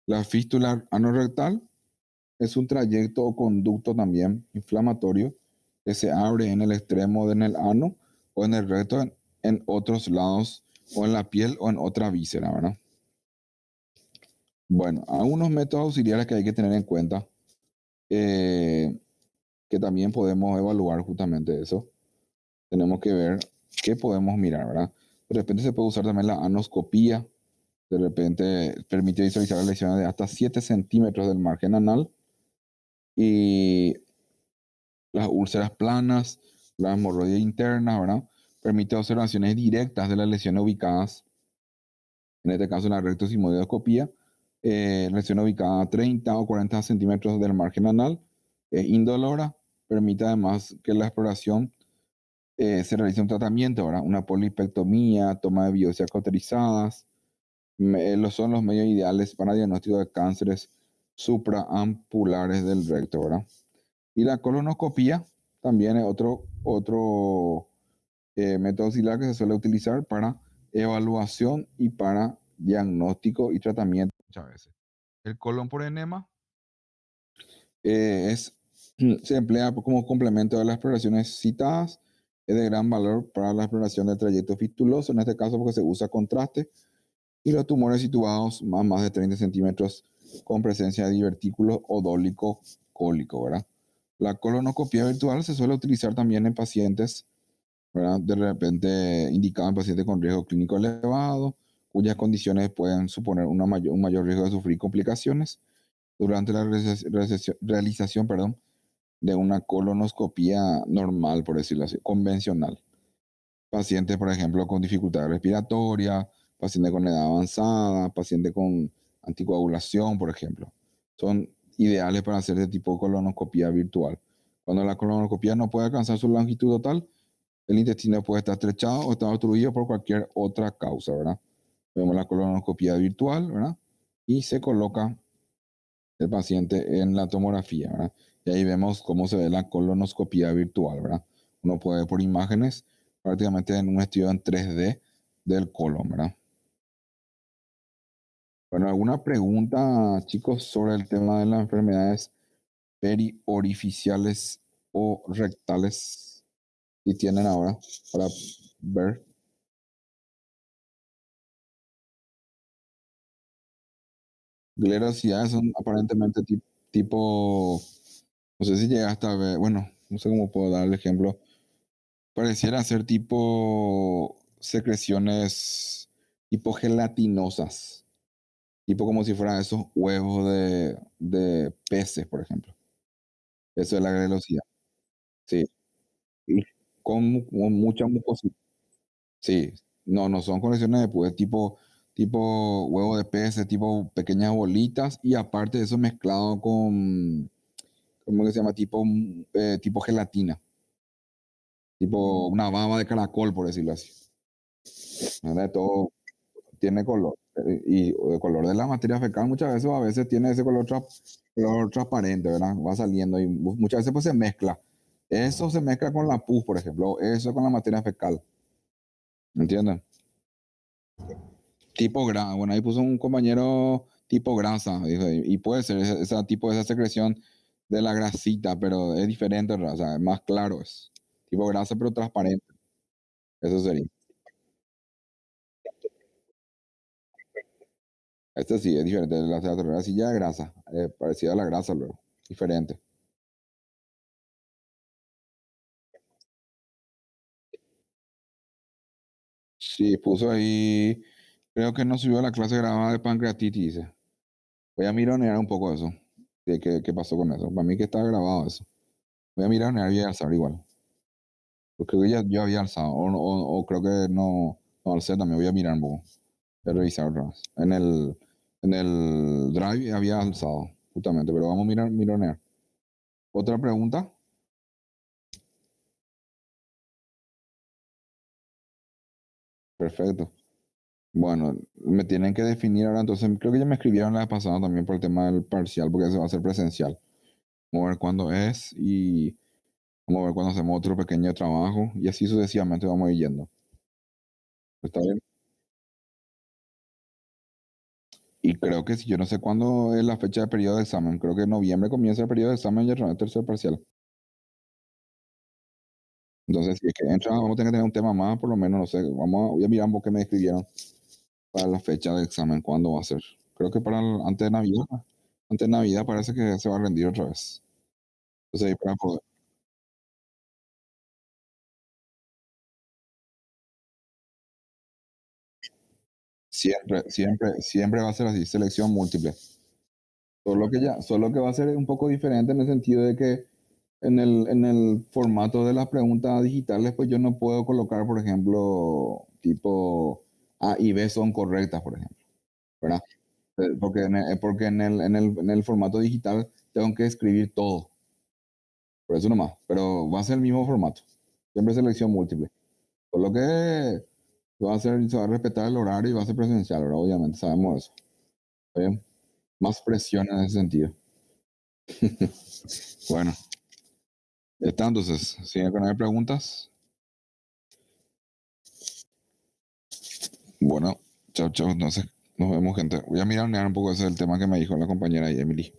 La fístula anorrectal es un trayecto o conducto también inflamatorio que se abre en el extremo en el ano o en el recto en otros lados o en la piel o en otra víscera, ¿verdad? Bueno, algunos métodos auxiliares que hay que tener en cuenta, eh, que también podemos evaluar justamente eso. Tenemos que ver qué podemos mirar, ¿verdad? De repente se puede usar también la anoscopía. De repente permite visualizar lesiones de hasta 7 centímetros del margen anal y las úlceras planas, la hemorroides internas, ¿verdad? Permite observaciones directas de las lesiones ubicadas, en este caso la rectosigmoidoscopía, lesión ubicada a 30 o 40 centímetros del margen anal, indolora, permite además que la exploración se realice un tratamiento, ¿verdad? Una polipectomía, toma de biopsias cauterizadas, son los medios ideales para diagnóstico de cánceres supraampulares del recto, ¿verdad? Y la colonoscopía también es otro método auxiliar que se suele utilizar para evaluación y para diagnóstico y tratamiento muchas veces. El colon por enema se emplea como complemento de las exploraciones citadas. Es de gran valor para la exploración del trayecto fistuloso, en este caso porque se usa contraste, y los tumores situados más de 30 centímetros con presencia de divertículo odólico cólico, ¿verdad? La colonoscopia virtual se suele utilizar también en pacientes, ¿verdad? De repente indicado en pacientes con riesgo clínico elevado, cuyas condiciones pueden suponer un mayor riesgo de sufrir complicaciones durante la realización, perdón, de una colonoscopia normal, por decirlo así, convencional. Pacientes, por ejemplo, con dificultad respiratoria, pacientes con edad avanzada, pacientes con anticoagulación, por ejemplo. Son ideales para hacer este tipo de colonoscopia virtual. Cuando la colonoscopia no puede alcanzar su longitud total, el intestino puede estar estrechado o estar obstruido por cualquier otra causa, ¿verdad? Vemos la colonoscopia virtual, ¿verdad? Y se coloca el paciente en la tomografía, ¿verdad? Y ahí vemos cómo se ve la colonoscopia virtual, ¿verdad? Uno puede ver por imágenes prácticamente en un estudio en 3D del colon, ¿verdad? Bueno, ¿alguna pregunta, chicos, sobre el tema de las enfermedades periorificiales o rectales que tienen ahora para ver? Glerosidades son aparentemente tipo, no sé si llegaste a ver, bueno, no sé cómo puedo dar el ejemplo. Pareciera ser tipo secreciones tipo gelatinosas, tipo como si fueran esos huevos de peces, por ejemplo. Eso es la grelosidad. Sí, y con mucha mucosidad. Sí, no son conexiones de pues, tipo huevo de peces, tipo pequeñas bolitas, y aparte de eso mezclado con, ¿cómo que se llama? Tipo gelatina, tipo una baba de caracol, por decirlo así. ¿Verdad? Todo tiene color. Y el color de la materia fecal a veces tiene ese color transparente, ¿verdad? Va saliendo y muchas veces pues se mezcla. Eso se mezcla con la pus, por ejemplo, eso con la materia fecal, ¿entienden? Tipo grasa, bueno, ahí puso un compañero tipo grasa, dijo, y puede ser esa tipo, esa secreción de la grasita, pero es diferente, o sea, es más claro, es tipo grasa pero transparente, eso sería. Este sí es diferente. La teatrera sí ya es grasa. Parecida a la grasa luego. Diferente. Sí, puso ahí. Creo que no subió a la clase grabada de pancreatitis, dice. Voy a mironear un poco eso. De qué pasó con eso. Para mí que está grabado eso. Voy a mironear y voy a alzar igual. Porque creo que ya yo había alzado. O creo que no alcé también. Voy a mirar un poco. Voy a revisar otra vez. En el Drive había alzado, justamente. Pero vamos a mironear. ¿Otra pregunta? Perfecto. Bueno, me tienen que definir ahora, entonces creo que ya me escribieron la vez pasada también por el tema del parcial, porque se va a hacer presencial. Vamos a ver cuándo es y vamos a ver cuándo hacemos otro pequeño trabajo y así sucesivamente vamos a ir yendo. ¿Está bien? Y creo que si yo no sé cuándo es la fecha de periodo de examen, creo que en noviembre comienza el periodo de examen y el tercer parcial. Entonces, si es que entra, vamos a tener que tener un tema más, por lo menos, no sé, voy a mirar un poco qué me escribieron para la fecha de examen, cuándo va a ser. Creo que para antes de Navidad. Antes de Navidad parece que se va a rendir otra vez. Entonces, ahí para poder, siempre va a ser así, selección múltiple. Solo que va a ser un poco diferente en el sentido de que en el formato de las preguntas digitales, pues yo no puedo colocar, por ejemplo, tipo A y B son correctas, por ejemplo, ¿verdad? Porque en el formato digital tengo que escribir todo, por eso nomás, pero va a ser el mismo formato, siempre selección múltiple. Solo que se va a respetar el horario y va a ser presencial, ¿verdad? Obviamente, sabemos eso. ¿Está bien? Más presión en ese sentido. Bueno, está entonces. Si no hay preguntas, bueno, chao, chao. Entonces, nos vemos, gente. Voy a mirar un poco ese el tema que me dijo la compañera ahí, Emily.